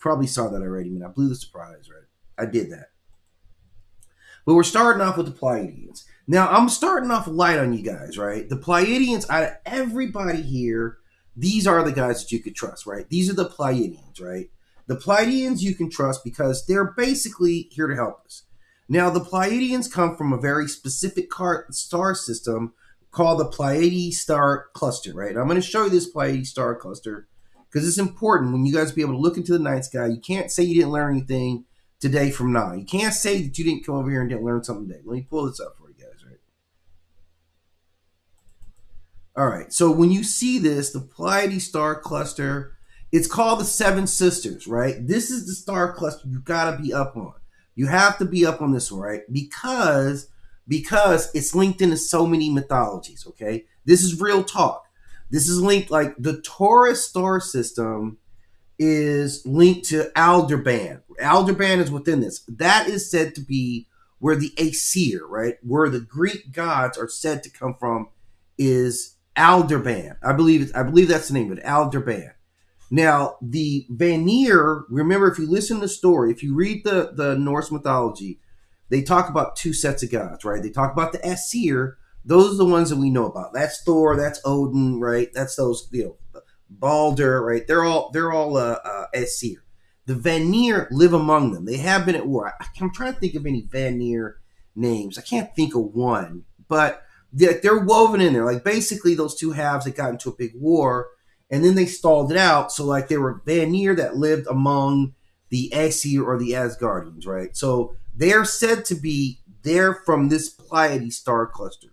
probably saw that already. I mean, I blew the surprise, right? I did that. But we're starting off with the Pleiadians. Now, I'm starting off light on you guys, right? The Pleiadians, out of everybody here, these are the guys that you could trust, right? These are the Pleiadians, right? The Pleiadians you can trust because they're basically here to help us. Now, the Pleiadians come from a very specific star system called the Pleiades star cluster, right? And I'm going to show you this Pleiades star cluster because it's important when you guys be able to look into the night sky. You can't say you didn't learn anything today from now. You can't say that you didn't come over here and didn't learn something today. Let me pull this up for you guys, right? All right, so when you see this, the Pleiades star cluster, it's called the Seven Sisters, right? This is the star cluster you got to be up on. You have to be up on this one, right? Because it's linked into so many mythologies, okay? This is real talk. This is linked, like the Taurus star system is linked to Aldebaran. Aldebaran is within this. That is said to be where the Aesir, right? Where the Greek gods are said to come from is Aldebaran. I believe that's the name of it, Aldebaran. Now, the Vanir, remember, if you listen to the story, if you read the Norse mythology, they talk about two sets of gods, right? They talk about the Aesir. Those are the ones that we know about. That's Thor, that's Odin, right? That's those, Balder, right? They're all Aesir. The Vanir live among them. They have been at war. I'm trying to think of any Vanir names. I can't think of one, but they're woven in there. Like basically those two halves that got into a big war, and then they stalled it out. So like they were Vanir that lived among the Aesir or the Asgardians, right? So they're said to be there from this Pleiades star cluster.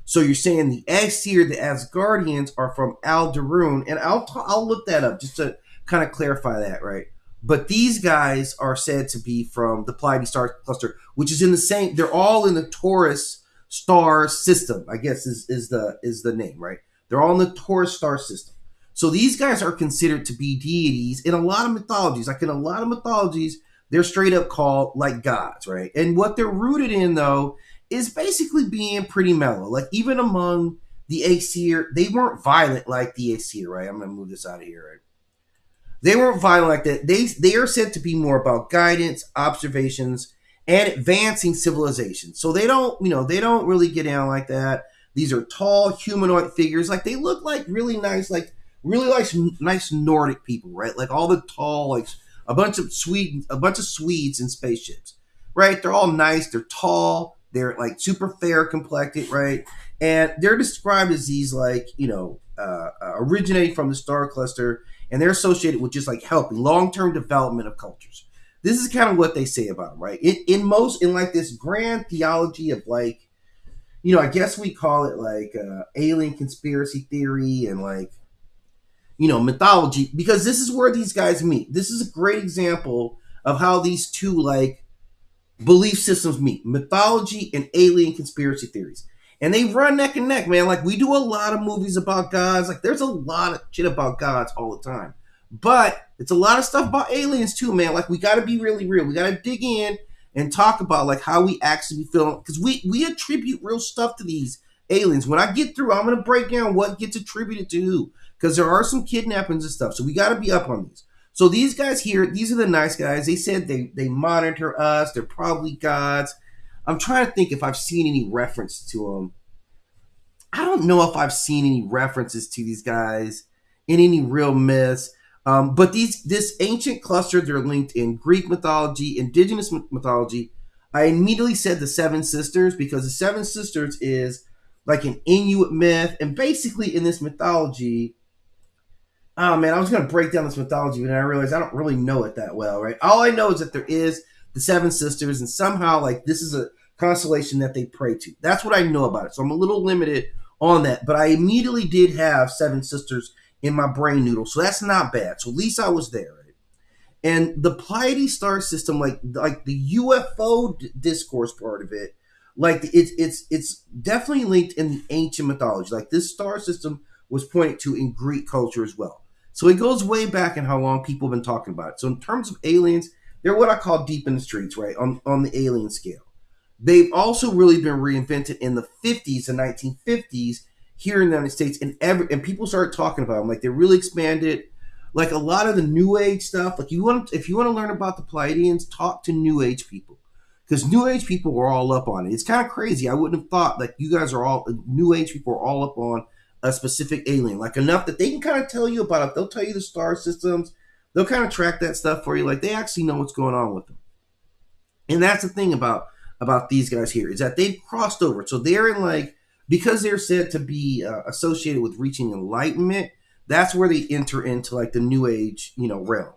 So you're saying the Aesir, the Asgardians, are from Alderaan, and I'll look that up just to kind of clarify that, right? But these guys are said to be from the Pleiades star cluster, which is in the same. They're all in the Taurus star system, I guess is the name, right? They're all in the Taurus star system. So these guys are considered to be deities in a lot of mythologies. Like in a lot of mythologies, they're straight up called like gods, right? And what they're rooted in, though, is basically being pretty mellow. Like even among the Aesir, they weren't violent like the Aesir, right? I'm gonna move this out of here, right? They weren't violent like that. They are said to be more about guidance, observations, and advancing civilization. So they don't really get down like that. These are tall humanoid figures. Like they look like really nice Nordic people, right? Like all the tall, like a bunch of Swedes in spaceships, right? They're all nice. They're tall. They're like super fair complected, right? And they're described as these originating from the star cluster, and they're associated with just like helping long-term development of cultures. This is kind of what they say about them, right? In like this grand theology of like, I guess we call it like alien conspiracy theory and like, mythology, because this is where these guys meet. This is a great example of how these two like belief systems meet: mythology and alien conspiracy theories. And they run neck and neck, man. Like we do a lot of movies about gods. Like there's a lot of shit about gods all the time. But it's a lot of stuff about aliens too, man. Like we got to be really real. We got to dig in and talk about like how we actually feel, because we attribute real stuff to these aliens. When I get through, I'm going to break down what gets attributed to who, because there are some kidnappings and stuff. So we got to be up on these. So these guys here, these are the nice guys. They said they monitor us. They're probably gods. I'm trying to think if I've seen any reference to them. I don't know if I've seen any references to these guys in any real myths. But this ancient cluster, they're linked in Greek mythology, indigenous mythology. I immediately said the Seven Sisters because the Seven Sisters is like an Inuit myth. And basically in this mythology, oh man, I was going to break down this mythology, but then I realized I don't really know it that well, right? All I know is that there is the Seven Sisters, and somehow like this is a constellation that they pray to. That's what I know about it. So I'm a little limited on that, but I immediately did have Seven Sisters in my brain noodle, so that's not bad. So at least I was there, right? And the Pleiades star system, like the UFO discourse part of it, like it's definitely linked in the ancient mythology. Like this star system was pointed to in Greek culture as well. So it goes way back in how long people have been talking about it. So in terms of aliens, they're what I call deep in the streets, right? On the alien scale. They've also really been reinvented in the 50s and 1950s here in the United States, and people started talking about them. Like they really expanded. Like a lot of the New Age stuff. Like if you want to learn about the Pleiadians, talk to New Age people, because New Age people are all up on it. It's kind of crazy. I wouldn't have thought like you guys are all New Age people are all up on a specific alien, like enough that they can kind of tell you about it. They'll tell you the star systems. They'll kind of track that stuff for you. Like they actually know what's going on with them. And that's the thing about these guys here is that they've crossed over. So they're in like because they're said to be associated with reaching enlightenment. That's where they enter into like the New Age, realm.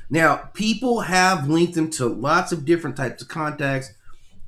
Now, people have linked them to lots of different types of contacts,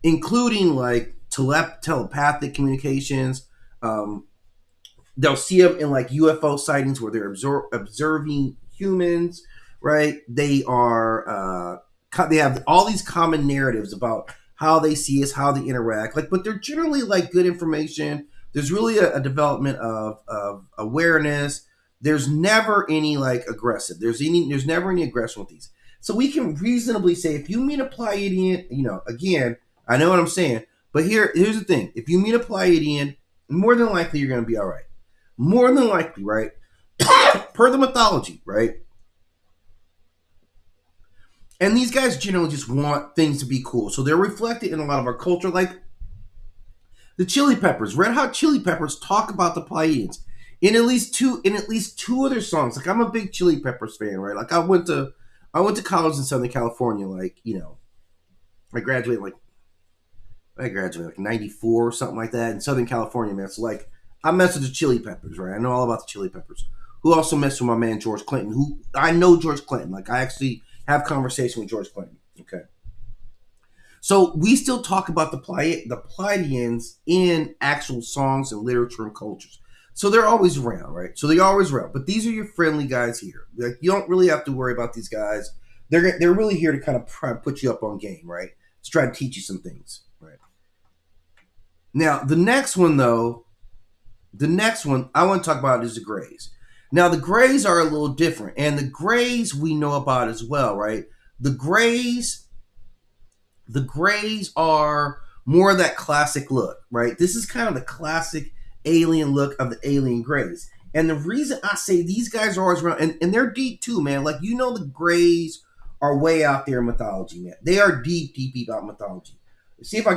including like telepathic communications. They'll see them in like UFO sightings where they're observing humans, right? They have all these common narratives about how they see us, how they interact, like, but they're generally like good information. There's really a development of awareness. There's never any like aggressive. There's never any aggression with these. So we can reasonably say if you meet a Pleiadian, again, I know what I'm saying, but here's the thing: if you meet a Pleiadian, more than likely you're going to be all right. More than likely, right? Per the mythology, right? And these guys generally just want things to be cool, so they're reflected in a lot of our culture, like the Chili Peppers. Red Hot Chili Peppers talk about the Pleiadians in at least two of their songs. Like I'm a big Chili Peppers fan, right? Like I went to college in Southern California. Like I graduated like '94 or something like that in Southern California, man. So like I mess with the Chili Peppers, right? I know all about the Chili Peppers. Who also messed with my man George Clinton? Who I know George Clinton. Like I actually have conversation with George Clinton. Okay. So we still talk about the Pleiadians in actual songs and literature and cultures. So they're always around, right? So they're always around. But these are your friendly guys here. Like you don't really have to worry about these guys. They're really here to kind of try and put you up on game, right? To try to teach you some things, right? Now the next one I want to talk about is the Greys. Now the Greys are a little different, and the Greys we know about as well, right? The Greys are more of that classic look, right? This is kind of the classic alien look of the alien Greys. And the reason I say these guys are always around, and they're deep too, man. Like, the Greys are way out there in mythology, man. They are deep, deep, deep out in mythology. See if I